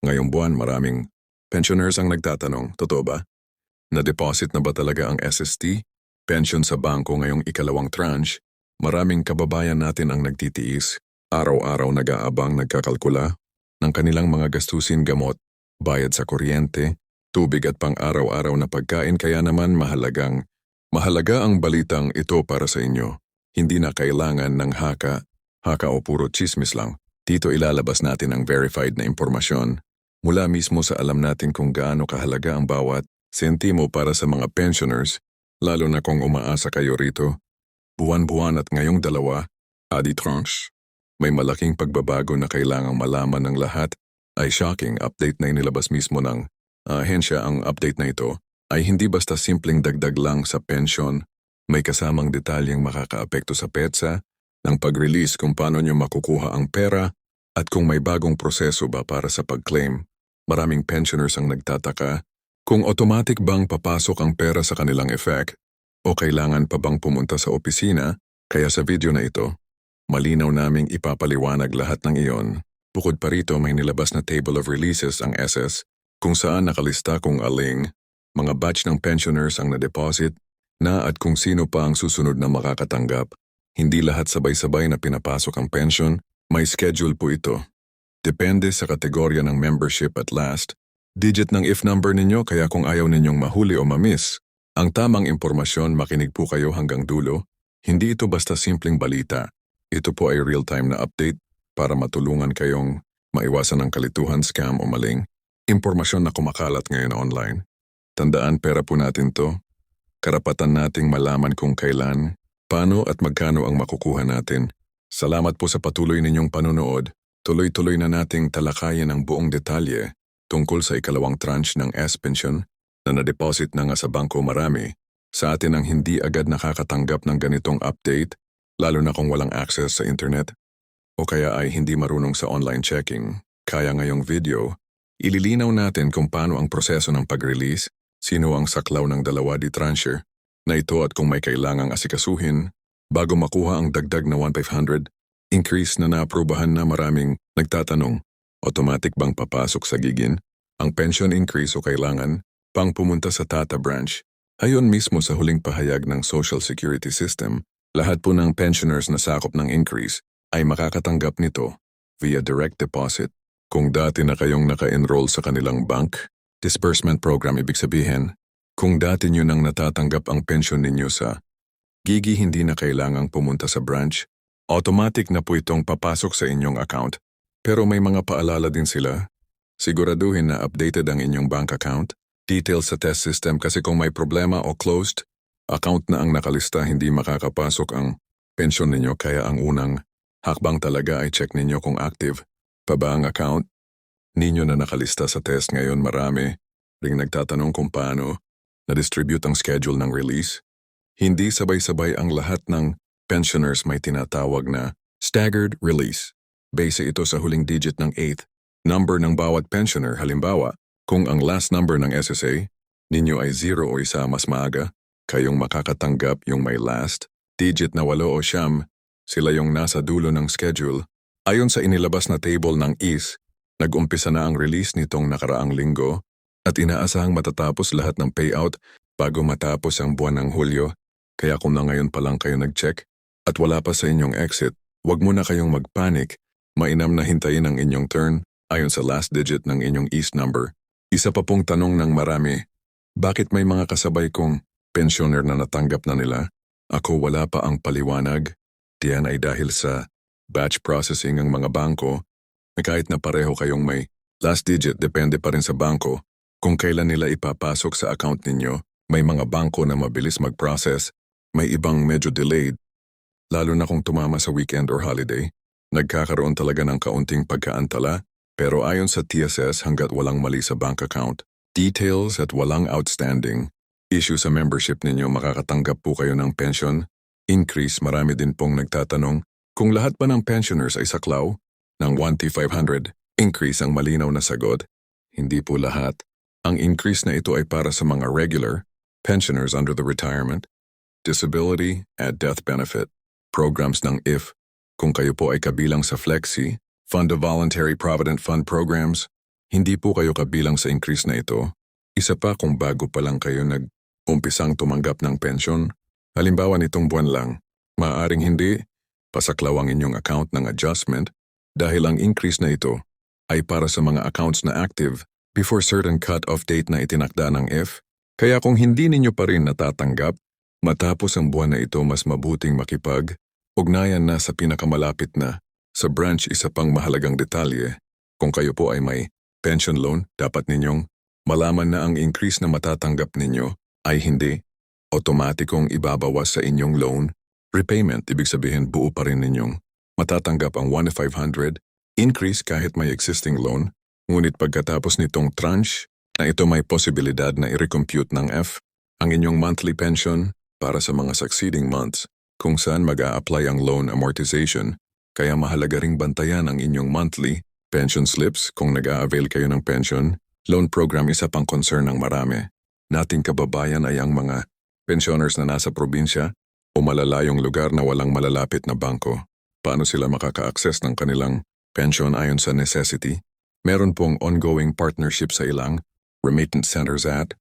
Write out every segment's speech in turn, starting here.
Ngayong buwan maraming pensioners ang nagtatanong, totoo ba? Na-deposit na ba talaga ang SST? Pension sa bangko ngayong ikalawang tranche? Maraming kababayan natin ang nagtitiis. Araw-araw nag-aabang nagkakalkula ng kanilang mga gastusin gamot, bayad sa kuryente, tubig at pang-araw-araw na pagkain kaya naman mahalaga ang balitang ito para sa inyo. Hindi na kailangan ng haka o puro chismis lang. Dito ilalabas natin ang verified na impormasyon mula mismo sa alam natin kung gaano kahalaga ang bawat sentimo para sa mga pensioners, lalo na kung umaasa kayo rito. Buwan-buwan at ngayong dalawa, adi tranche. May malaking pagbabago na kailangang malaman ng lahat ay shocking update na inilabas mismo ng ahensya. Ang update na ito ay hindi basta simpleng dagdag lang sa pension, may kasamang detalyeng makakaapekto sa petsa, ng pag-release kung paano nyo makukuha ang pera at kung may bagong proseso ba para sa pag-claim. Maraming pensioners ang nagtataka kung automatic bang papasok ang pera sa kanilang effect o kailangan pa bang pumunta sa opisina, kaya sa video na ito, malinaw naming ipapaliwanag lahat ng iyon. Bukod pa rito may nilabas na table of releases ang SS kung saan nakalista kung aling mga batch ng pensioners ang na-deposit na at kung sino pa ang susunod na makakatanggap. Hindi lahat sabay-sabay na pinapasok ang pension, may schedule po ito. Depende sa kategorya ng membership at last, digit ng if number ninyo kaya kung ayaw ninyong mahuli o mamiss, ang tamang impormasyon makinig po kayo hanggang dulo. Hindi ito basta simpleng balita. Ito po ay real-time na update para matulungan kayong maiwasan ng kalituhan, scam o maling impormasyon na kumakalat ngayon online. Tandaan, pera po natin to. Karapatan nating malaman kung kailan, paano at magkano ang makukuha natin. Salamat po sa patuloy ninyong panonood. Tuloy-tuloy na nating talakayin ang buong detalye tungkol sa ikalawang tranche ng S-Pension na na-deposit na nga sa bangko. Marami sa atin ang hindi agad nakakatanggap ng ganitong update, lalo na kung walang access sa internet o kaya ay hindi marunong sa online checking. Kaya ngayong video, ililinaw natin kung paano ang proseso ng pag-release, sino ang saklaw ng dalawa di tranche na ito at kung may kailangang asikasuhin bago makuha ang dagdag na 1,500 increase na naaprubahan na. Maraming nagtatanong, automatic bang papasok sa gigin ang pension increase o kailangan pang pumunta sa Tata branch? Ayon mismo sa huling pahayag ng Social Security System, lahat po ng pensioners na sakop ng increase ay makakatanggap nito via direct deposit. Kung dati na kayong naka-enroll sa kanilang bank disbursement program, ibig sabihin, kung dati nyo nang natatanggap ang pension ninyo sa Gigi, hindi na kailangang pumunta sa branch. Automatic na po itong papasok sa inyong account. Pero may mga paalala din sila. Siguraduhin na updated ang inyong bank account, details sa test system kasi kung may problema o closed account na ang nakalista, hindi makakapasok ang pension ninyo. Kaya ang unang hakbang talaga ay check ninyo kung active pa ba ang account ninyo na nakalista sa test. Ngayon marami ring nagtatanong kung paano na-distribute ang schedule ng release. Hindi sabay-sabay ang lahat ng pensioners. May tinatawag na staggered release. Base ito sa huling digit ng 8th number ng bawat pensioner. Halimbawa, kung ang last number ng SSA ninyo ay 0 o 1, mas maaga kayong makakatanggap yung may last digit na 8 o 9. Sila yung nasa dulo ng schedule. Ayon sa inilabas na table ng IS, nag-umpisa na ang release nitong nakaraang linggo at inaasahang matatapos lahat ng payout bago matapos ang buwan ng Hulyo. Kaya kung na ngayon pa lang kayo nag-check at wala pa sa inyong exit, wag muna kayong mag-panic. Mainam na hintayin ang inyong turn ayon sa last digit ng inyong IS number. Isa pa pong tanong ng marami, bakit may mga kasabay kong pensioner na natanggap na nila? Ako wala pa ang paliwanag. Diyan ay dahil sa batch processing ang mga bangko. Kahit na pareho kayong may last digit, depende pa rin sa bangko kung kailan nila ipapasok sa account ninyo. May mga bangko na mabilis mag-process, may ibang medyo delayed. Lalo na kung tumama sa weekend or holiday, nagkakaroon talaga ng kaunting pagkaantala. Pero ayon sa TSS, hanggat walang mali sa bank account details at walang outstanding issue sa membership ninyo, makakatanggap po kayo ng pension increase. Marami din pong nagtatanong kung lahat ba ng pensioners ay saklaw ng 1,500 increase. Ang malinaw na sagot, hindi po lahat. Ang increase na ito ay para sa mga regular pensioners under the retirement, disability at death benefit programs ng IF. Kung kayo po ay kabilang sa Flexi, Fund of Voluntary Provident Fund programs, Hindi po kayo kabilang sa increase na ito. Isa pa kung bago pa lang kayo nag-umpisang tumanggap ng pension, halimbawa nitong buwan lang, maaaring hindi, pasaklaw ang inyong account ng adjustment dahil ang increase na ito ay para sa mga accounts na active before certain cut-off date na itinakda ng F. Kaya kung hindi ninyo pa rin natatanggap, matapos ang buwan na ito mas mabuting makipag-ugnayan na sa pinakamalapit na. Sa branch, isa pang mahalagang detalye, kung kayo po ay may pension loan, dapat ninyong malaman na ang increase na matatanggap ninyo ay hindi otomatikong ibabawas sa inyong loan repayment. Ibig sabihin buo pa rin ninyong matatanggap ang 1,500 increase kahit may existing loan, ngunit pagkatapos nitong tranche na ito may posibilidad na i-recompute ng F ang inyong monthly pension para sa mga succeeding months kung saan mag-a-apply ang loan amortization, kaya mahalaga ring bantayan ang inyong monthly pension slips kung nag-a-avail kayo ng pension. Loan program isa pang concern ng marami. Nating kababayan ay ang mga pensioners na nasa probinsya o malalayong lugar na walang malalapit na bangko. Paano sila makaka-access ng kanilang pension ayon sa necessity? Meron pong ongoing partnership sa ilang remittance centers at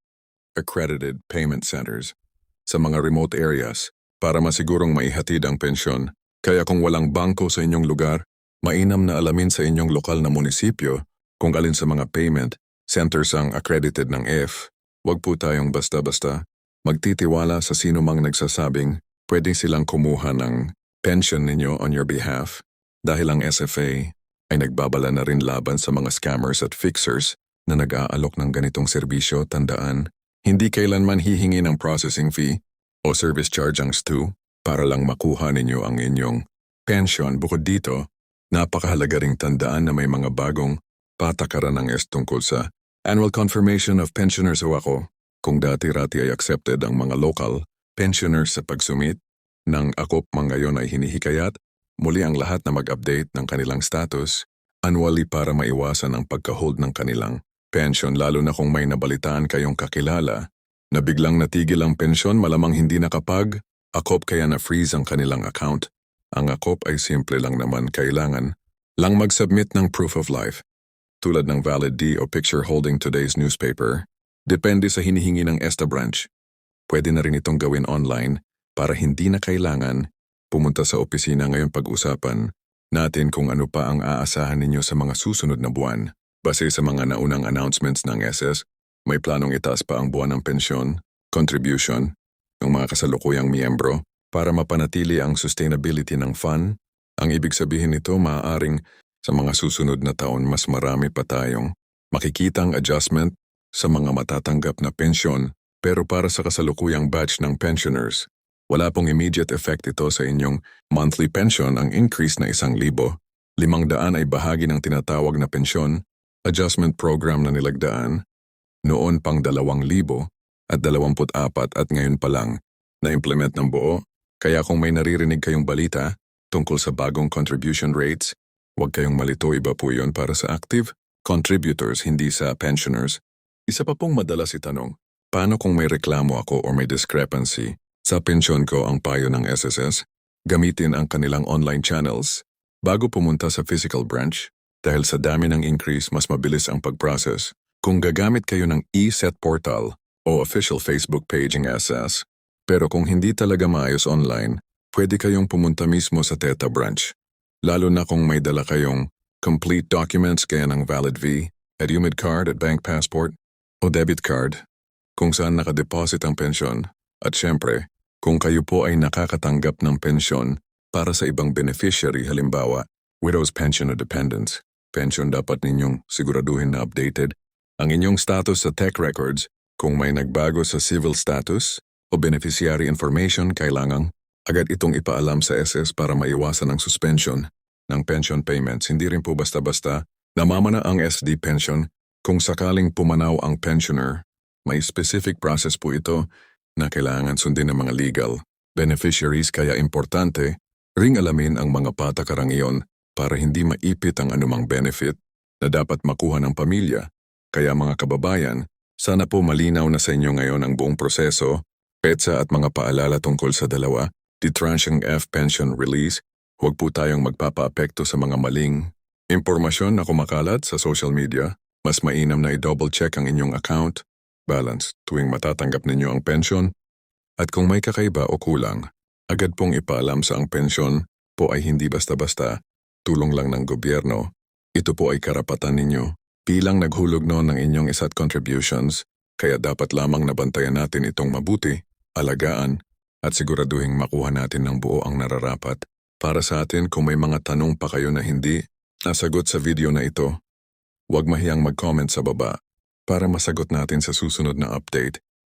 accredited payment centers sa mga remote areas para masigurong maihatid ang pensyon. Kaya kung walang bangko sa inyong lugar, mainam na alamin sa inyong lokal na munisipyo kung alin sa mga payment centers ang accredited ng F. Huwag po tayong basta-basta magtitiwala sa sino mang nagsasabing pwede silang kumuha ng pension ninyo on your behalf dahil ang SFA ay nagbabala na rin laban sa mga scammers at fixers na nag-aalok ng ganitong serbisyo. Tandaan, hindi kailanman hihingi ng processing fee o service charge ang STU para lang makuha ninyo ang inyong pension. Bukod dito, napakahalaga ring tandaan na may mga bagong patakaran ng S tungkol sa annual confirmation of pensioners o ako. Kung dati-rati ay accepted ang mga local pensioners sa pagsumit ng AKOP, ngayon ay hinihikayat muli ang lahat na mag-update ng kanilang status annually para maiwasan ang pagka-hold ng kanilang pension, lalo na kung may nabalitaan kayong kakilala na biglang natigil ang pensyon, malamang hindi nakapag-AKOP kaya na-freeze ang kanilang account. Ang AKOP ay simple lang naman, kailangan lang mag-submit ng proof of life, tulad ng valid D o picture holding today's newspaper. Depende sa hinihingi ng ESTA branch. Pwede na rin itong gawin online para hindi na kailangan pumunta sa opisina. Ngayon pag-usapan natin kung ano pa ang aasahan ninyo sa mga susunod na buwan. Base sa mga naunang announcements ng SS, may planong itaas pa ang buwan ng pensyon, contribution, ng mga kasalukuyang miyembro para mapanatili ang sustainability ng fund. Ang ibig sabihin nito, maaaring sa mga susunod na taon mas marami pa tayong makikitang adjustment sa mga matatanggap na pensyon, pero para sa kasalukuyang batch ng pensioners, wala pong immediate effect ito sa inyong monthly pension. Ang increase na 1,500 ay bahagi ng tinatawag na pensyon adjustment program na nilagdaan noon pang 2,024 at ngayon pa lang na-implement ng buo. Kaya kung may naririnig kayong balita tungkol sa bagong contribution rates, huwag kayong malito, iba po yun para sa active contributors, hindi sa pensioners. Isa pa pong madalas itanong, paano kung may reklamo ako o may discrepancy sa pensyon ko? Ang payo ng SSS, gamitin ang kanilang online channels bago pumunta sa physical branch. Dahil sa dami ng increase, mas mabilis ang pag-process. Kung gagamit kayo ng ESET portal o official Facebook page ng SS, pero kung hindi talaga maayos online, pwede kayong pumunta mismo sa TETA branch. Lalo na kung may dala kayong complete documents gaya ng valid V, EduMed card at bank passport o debit card kung saan nakadeposit ang pensyon. At syempre, kung kayo po ay nakakatanggap ng pensyon para sa ibang beneficiary, halimbawa, widow's pension o dependents pension, dapat ninyong siguraduhin na updated ang inyong status sa tech records. Kung may nagbago sa civil status o beneficiary information, kailangang agad itong ipaalam sa SS para maiwasan ang suspension ng pension payments. Hindi rin po basta-basta namamana ang SD pension. Kung sakaling pumanaw ang pensioner, may specific process po ito na kailangan sundin ng mga legal beneficiaries, kaya importante ring alamin ang mga patakarang iyon para hindi maipit ang anumang benefit na dapat makuha ng pamilya. Kaya mga kababayan, sana po malinaw na sa inyo ngayon ang buong proseso, petsa at mga paalala tungkol sa dalawa, detranching F pension release. Huwag po tayong magpapaapekto sa mga maling impormasyon na kumakalat sa social media. Mas mainam na i-double check ang inyong account, balance tuwing matatanggap ninyo ang pensyon, at kung may kakaiba o kulang, agad pong ipaalam sa ang pensyon po ay hindi basta-basta tulong lang ng gobyerno. Ito po ay karapatan ninyo bilang naghulog noon ng inyong isa't contributions, kaya dapat lamang nabantayan natin itong mabuti, alagaan, at siguraduhing makuha natin ng buo ang nararapat. Para sa atin, kung may mga tanong pa kayo na hindi nasagot sa video na ito, huwag mahiyang mag-comment sa baba para masagot natin sa susunod na update.